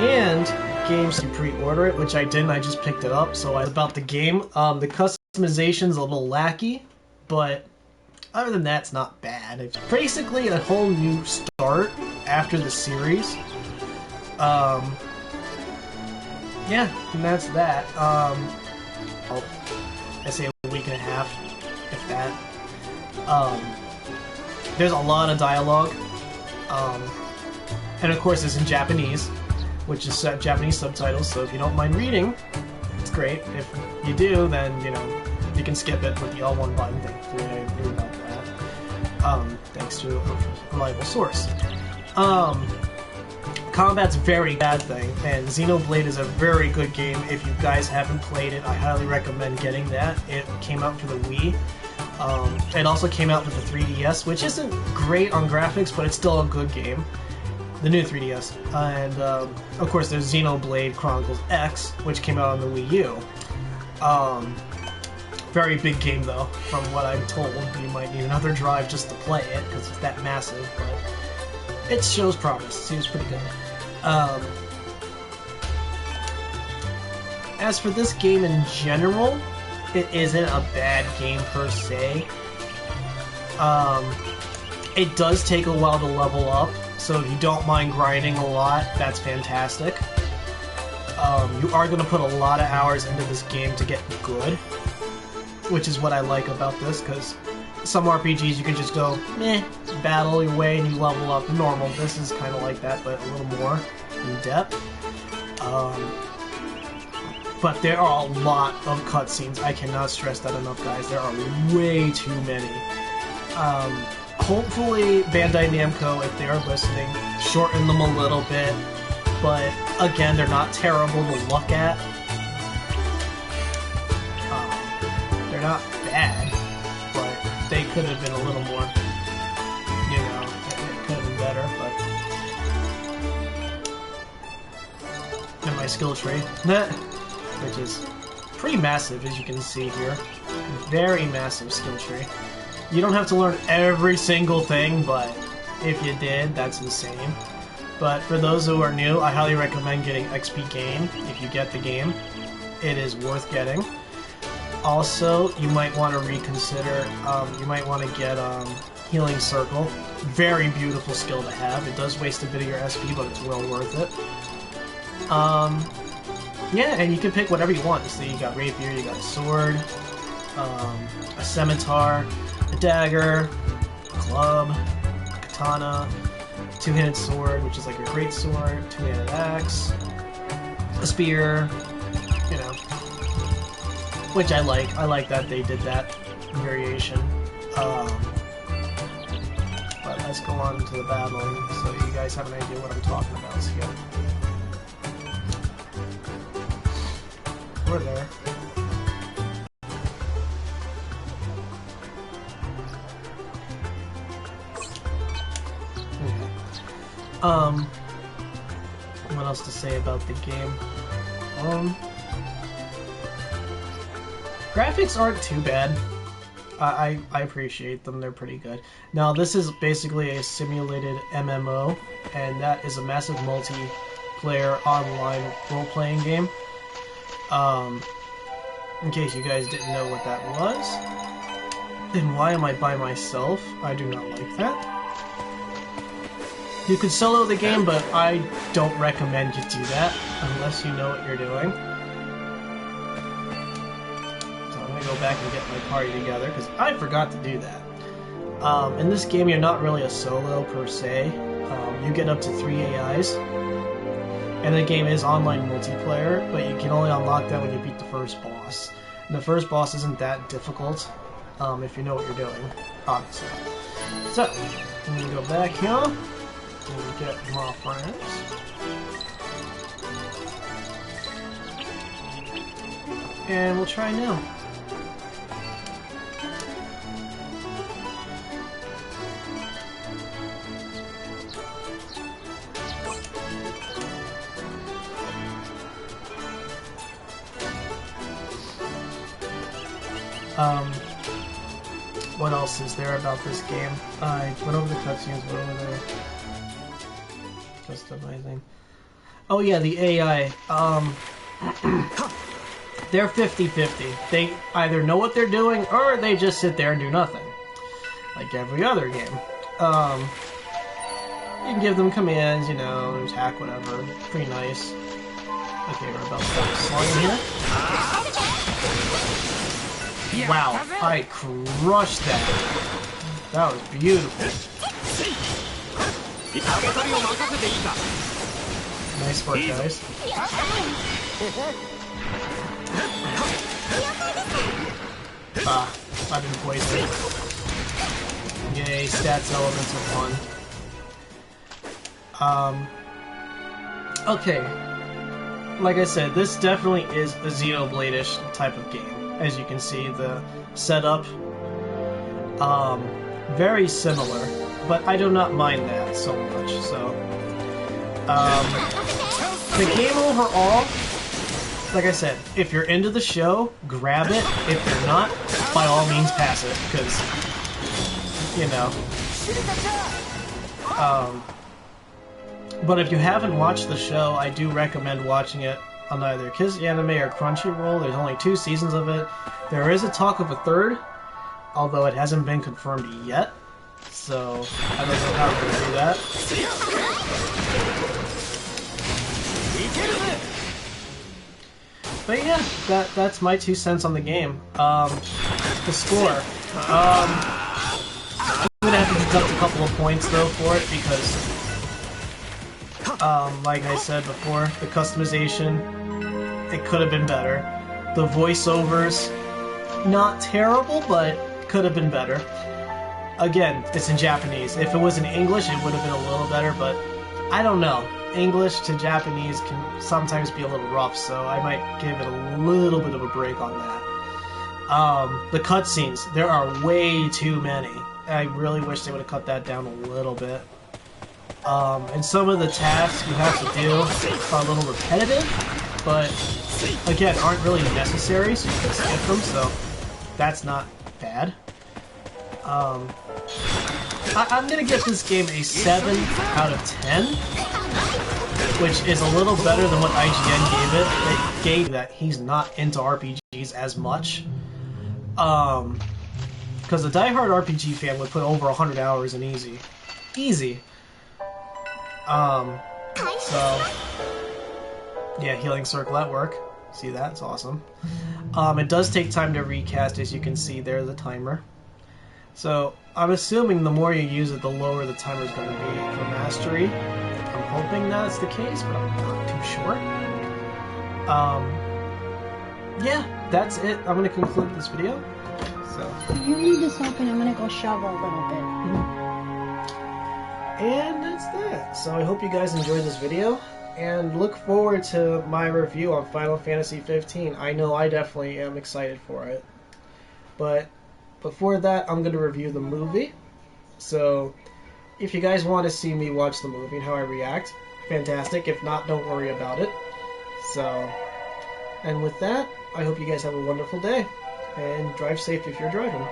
and games you pre-order it, which I didn't. I just picked it up. So about the game, the customization's a little lackey, but other than that, it's not bad. It's basically a whole new start after the series. Yeah, and that's that. I say a week and a half, if that. There's a lot of dialogue, and of course it's in Japanese, which is Japanese subtitles, so if you don't mind reading, it's great. If you do, then, you know, you can skip it with the L1 button. Thankfully, I knew about that, thanks to a reliable source. Combat's a very bad thing, and Xenoblade is a very good game. If you guys haven't played it, I highly recommend getting that. It came out for the Wii. It also came out for the 3DS, which isn't great on graphics, but it's still a good game. The new 3DS. And, of course, there's Xenoblade Chronicles X, which came out on the Wii U. Very big game, though, from what I'm told. You might need another drive just to play it, because it's that massive, but it shows promise. It seems pretty good. As for this game in general, it isn't a bad game per se. It does take a while to level up, so if you don't mind grinding a lot, that's fantastic. You are going to put a lot of hours into this game to get good, which is what I like about this, because some RPGs you can just go, meh, battle your way and you level up normal. This is kind of like that, but a little more in depth. But there are a lot of cutscenes. I cannot stress that enough, guys. There are way too many. Hopefully, Bandai Namco, if they are listening, shorten them a little bit. But again, they're not terrible to look at. They're not bad, but they could have been a little more, you know, it could have been better, but... And my skill tree, which is pretty massive, as you can see here. Very massive skill tree. You don't have to learn every single thing, but if you did, that's insane. But for those who are new, I highly recommend getting XP Gain if you get the game. It is worth getting. Also, you might want to reconsider, you might want to get Healing Circle. Very beautiful skill to have. It does waste a bit of your SP, but it's well worth it. Yeah, and you can pick whatever you want. So you got Rapier, you got a sword, a scimitar, a dagger, a club, a katana, two-handed sword, which is like a great sword, two-handed axe, a spear, you know. Which I like. I like that they did that variation. But let's go on to the battling, so you guys have an idea what I'm talking about here. We're there. What else to say about the game? Graphics aren't too bad. I appreciate them, they're pretty good. Now, this is basically a simulated MMO, and that is a massive multiplayer online role-playing game. In case you guys didn't know what that was. Then why am I by myself? I do not like that. You could solo the game, but I don't recommend you do that unless you know what you're doing. So I'm gonna go back and get my party together, because I forgot to do that. In this game, you're not really a solo per se. You get up to 3 AIs. And the game is online multiplayer, but you can only unlock that when you beat the first boss. And the first boss isn't that difficult, if you know what you're doing, obviously. So, I'm gonna go back here. And get my friends. And we'll try now. What else is there about this game? I went over the cutscenes, went over the customizing. Oh yeah, the AI. They're 50-50. They either know what they're doing, or they just sit there and do nothing. Like every other game. You can give them commands, you know, attack, whatever. Pretty nice. Okay, we're about to start slowing here. Wow, I crushed that. That was beautiful. Nice work, guys. I've been poisoned. Yay, stats elements are fun. Okay. Like I said, this definitely is a Xenoblade-ish type of game. As you can see, the setup, very similar, but I do not mind that so much, so... the game overall, like I said, if you're into the show, grab it. If you're not, by all means pass it, because, you know. But if you haven't watched the show, I do recommend watching it on either Kiss Anime or Crunchyroll. There's only 2 seasons of it. There is a talk of a 3rd, although it hasn't been confirmed yet. So, I don't know how we're going to do that. But yeah, that's my 2 cents on the game. The score. I'm going to have to deduct a couple of points, though, for it, because, like I said before, the customization, it could have been better. The voiceovers, not terrible, but could have been better. Again, it's in Japanese. If it was in English, it would have been a little better, but I don't know. English to Japanese can sometimes be a little rough, so I might give it a little bit of a break on that. The cutscenes, there are way too many. I really wish they would have cut that down a little bit. And some of the tasks you have to do are a little repetitive, but again, aren't really necessary, so you can skip them, so that's not bad. I'm gonna give this game a 7 out of 10, which is a little better than what IGN gave it. They gave that he's not into RPGs as much. Because a diehard RPG fan would put over 100 hours in easy. Easy. So, yeah, healing circle at work. See that? It's awesome. It does take time to recast, as you can see there, the timer. So, I'm assuming the more you use it, the lower the timer is going to be for mastery. I'm hoping that's the case, but I'm not too sure. Yeah, that's it. I'm going to conclude this video. So, you need this open. I'm going to go shovel a little bit. And that's that. So I hope you guys enjoyed this video, and look forward to my review on Final Fantasy 15. I know I definitely am excited for it. But before that, I'm going to review the movie. So if you guys want to see me watch the movie and how I react, fantastic. If not, don't worry about it. So, and with that, I hope you guys have a wonderful day, and drive safe if you're driving.